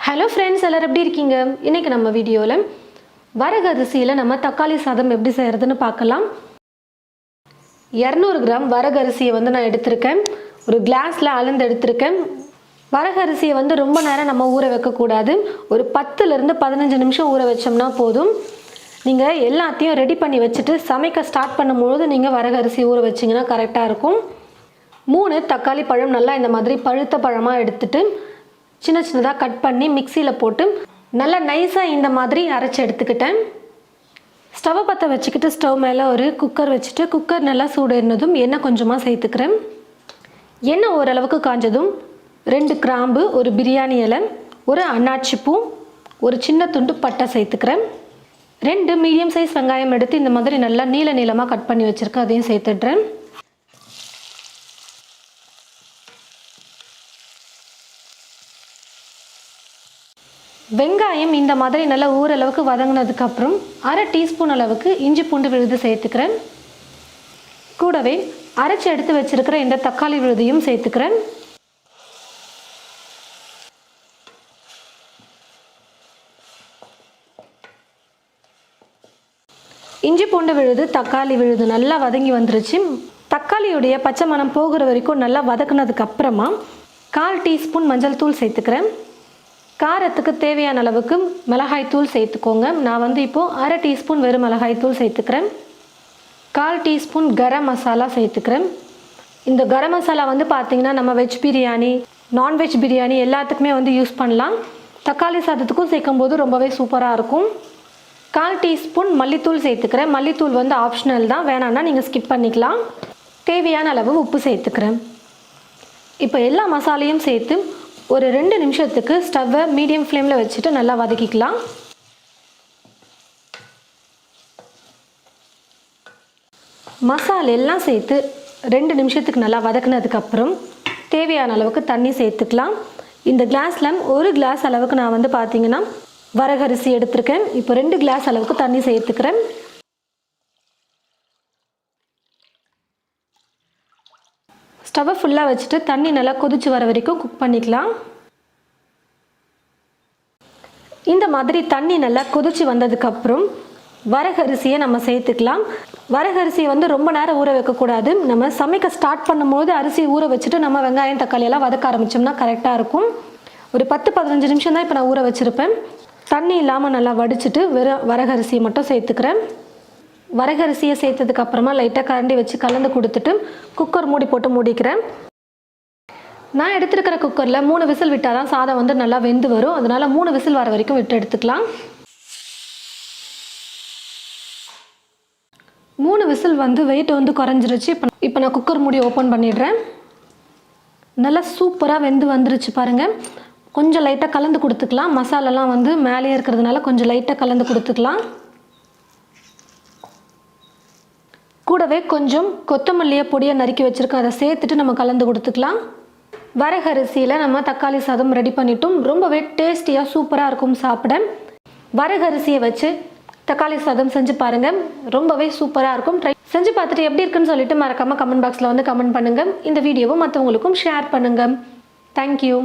Hello friends, எல்லாரும் எப்படி இருக்கீங்க? இன்னைக்கு நம்ம வீடியோல வரகு அரிசியில நம்ம தக்காளி சாதம் எப்படி செய்யறதுன்னு பார்க்கலாம். 200 கிராம் வரகு அரிசியை நான் எடுத்துர்க்கேன். ஒரு கிளாஸ்ல அளந்து எடுத்துர்க்கேன். வரகு அரிசியை ரொம்ப நேரம் நம்ம ஊற வைக்க கூடாது. ஒரு 10 ல இருந்து 15 நிமிஷம் ஊற வெச்சோம்னா போதும். நீங்க எல்லாத்தையும் ரெடி பண்ணி வச்சிட்டு சமைக்க ஸ்டார்ட் பண்ணும்போது நீங்க வரகு அரிசி ஊற வெச்சீங்கனா கரெக்ட்டா இருக்கும். 3 தக்காளி பழம் நல்லா இந்த மாதிரி பழுத்த பழமா எடுத்துட்டு சின்ன சின்னதா கட் பண்ணி மிக்ஸில போட்டு நல்லா நைஸா இந்த மாதிரி அரைச்சு எடுத்துக்கிட்டேன். ஸ்டவ் பத்த வச்சிட்டு ஸ்டவ் மேல ஒரு குக்கர் வச்சிட்டு குக்கர் நல்லா சூடேறினதும் எண்ணெய் கொஞ்சமா சேர்த்துக்கிறேன். எண்ணெய் ஓரளவுக்கு காஞ்சதும் 2 கிராம்பு, ஒரு பிரியாணி இலை, ஒரு அன்னாச்சி பூ, ஒரு சின்ன துண்டு பட்டை சேர்த்துக்கிறேன். 2 மீடியம் சைஸ் வெங்காயம் எடுத்து இந்த மாதிரி நல்லா நீள நீளமா கட் பண்ணி வச்சிருக்கேன். அதையும் சேர்த்துடுறேன். வெங்காயம் இந்த மாதிரி நல்லா ஊரளவுக்கு வதங்கினதுக்கு அப்புறம் 1/2 டீஸ்பூன் அளவுக்கு இஞ்சி பூண்டு விழுது சேர்த்துக்கிறேன். கூடவே அரைச்சு எடுத்து வச்சிருக்கிற இந்த தக்காளி விழுதையும் சேர்த்துக்கிறேன். இஞ்சி பூண்டு விழுது, தக்காளி விழுது நல்லா வதங்கி வந்துருச்சு. தக்காளியுடைய பச்சை மணம் போகிற வரைக்கும் நல்லா வதக்குனதுக்கு அப்புறமா 1/4 டீஸ்பூன் மஞ்சள் தூள் சேர்த்துக்கிறேன். காரத்துக்கு தேவையான அளவுக்கு மிளகாய் தூள் சேர்த்துக்கோங்க. நான் இப்போ 1/2 டீஸ்பூன் வெறும் மிளகாய் தூள் சேர்த்துக்கிறேன். 1/4 டீஸ்பூன் கரம் மசாலா சேர்த்துக்கிறேன். இந்த கரம் மசாலா பார்த்தீங்கன்னா நம்ம வெஜ் பிரியாணி, நான்வெஜ் பிரியாணி எல்லாத்துக்குமே யூஸ் பண்ணலாம். தக்காளி சாதத்துக்கும் சேர்க்கும்போது ரொம்பவே சூப்பராக இருக்கும். 1/4 டீஸ்பூன் மல்லித்தூள் சேர்த்துக்கிறேன். மல்லித்தூள் ஆப்ஷனல் தான், வேணான்னா நீங்கள் ஸ்கிப் பண்ணிக்கலாம். தேவையான அளவு உப்பு சேர்த்துக்கிறேன். இப்போ எல்லா மசாலையும் சேர்த்து ஒரு 2 நிமிஷத்துக்கு ஸ்டவ்வை மீடியம் ஃப்ளேமில் வச்சுட்டு நல்லா வதக்கிக்கலாம். மசாலா எல்லாம் சேர்த்து 2 நிமிஷத்துக்கு நல்லா வதக்குனதுக்கப்புறம் தேவையான அளவுக்கு தண்ணி சேர்த்துக்கலாம். இந்த கிளாஸில் 1 கிளாஸ் அளவுக்கு நான் பார்த்தீங்கன்னா வரகரிசி எடுத்திருக்கேன். இப்போ 2 கிளாஸ் அளவுக்கு தண்ணி சேர்த்துக்கிறேன். ஸ்டவ்வை ஃபுல்லாக வச்சுட்டு தண்ணி நல்லா கொதிச்சு வர வரைக்கும் குக் பண்ணிக்கலாம். இந்த மாதிரி தண்ணி நல்லா கொதிச்சு வந்ததுக்கப்புறம் வரகரிசியை நம்ம சேர்த்துக்கலாம். வரகரிசியை ரொம்ப நேரம் ஊற வைக்கக்கூடாது. நம்ம சமைக்க ஸ்டார்ட் பண்ணும்போது அரிசி ஊற வச்சுட்டு நம்ம வெங்காயம் தக்காளி எல்லாம் வதக்க ஆரம்பித்தோம்னா கரெக்டாக இருக்கும். ஒரு 10-15 நிமிஷம் தான் இப்போ நான் ஊற வச்சுருப்பேன். தண்ணி இல்லாமல் நல்லா வடிச்சிட்டு வெறும் வரகரிசியை மட்டும் சேர்த்துக்கிறேன். வரகரிசியை சேர்த்ததுக்கு அப்புறமா லைட்டாக கரண்டி வச்சு கலந்து கொடுத்துட்டு குக்கர் மூடி போட்டு மூடிக்கிறேன். நான் எடுத்துருக்கிற குக்கரில் 3 விசில் விட்டால் தான் சாதம் நல்லா வெந்து வரும். அதனால் 3 விசில் வர வரைக்கும் விட்டு எடுத்துக்கலாம். 3 விசில் வெயிட் குறைஞ்சிருச்சு. இப்போ நான் குக்கர் மூடி ஓப்பன் பண்ணிடுறேன். நல்லா சூப்பராக வெந்து வந்துருச்சு பாருங்கள். கொஞ்சம் லைட்டாக கலந்து கொடுத்துக்கலாம். மசாலாலாம் மேலேயே இருக்கிறதுனால கொஞ்சம் லைட்டாக கலந்து கொடுத்துக்கலாம். கூடவே கொஞ்சம் கொத்தமல்லியை பொடியை நறுக்கி வச்சுருக்கேன். அதை சேர்த்துட்டு நம்ம கலந்து கொடுத்துக்கலாம். வரகரிசியில் நம்ம தக்காளி சாதம் ரெடி பண்ணிட்டோம். ரொம்பவே டேஸ்டியாக சூப்பராக இருக்கும் சாப்பிட. வரகரிசியை வச்சு தக்காளி சாதம் செஞ்சு பாருங்கள். ரொம்பவே சூப்பராக இருக்கும். ட்ரை செஞ்சு பார்த்துட்டு எப்படி இருக்குன்னு சொல்லிட்டு மறக்காமல் கமெண்ட் பாக்ஸில் கமெண்ட் பண்ணுங்கள். இந்த வீடியோவை மற்றவங்களுக்கும் ஷேர் பண்ணுங்கள். தேங்க்யூ.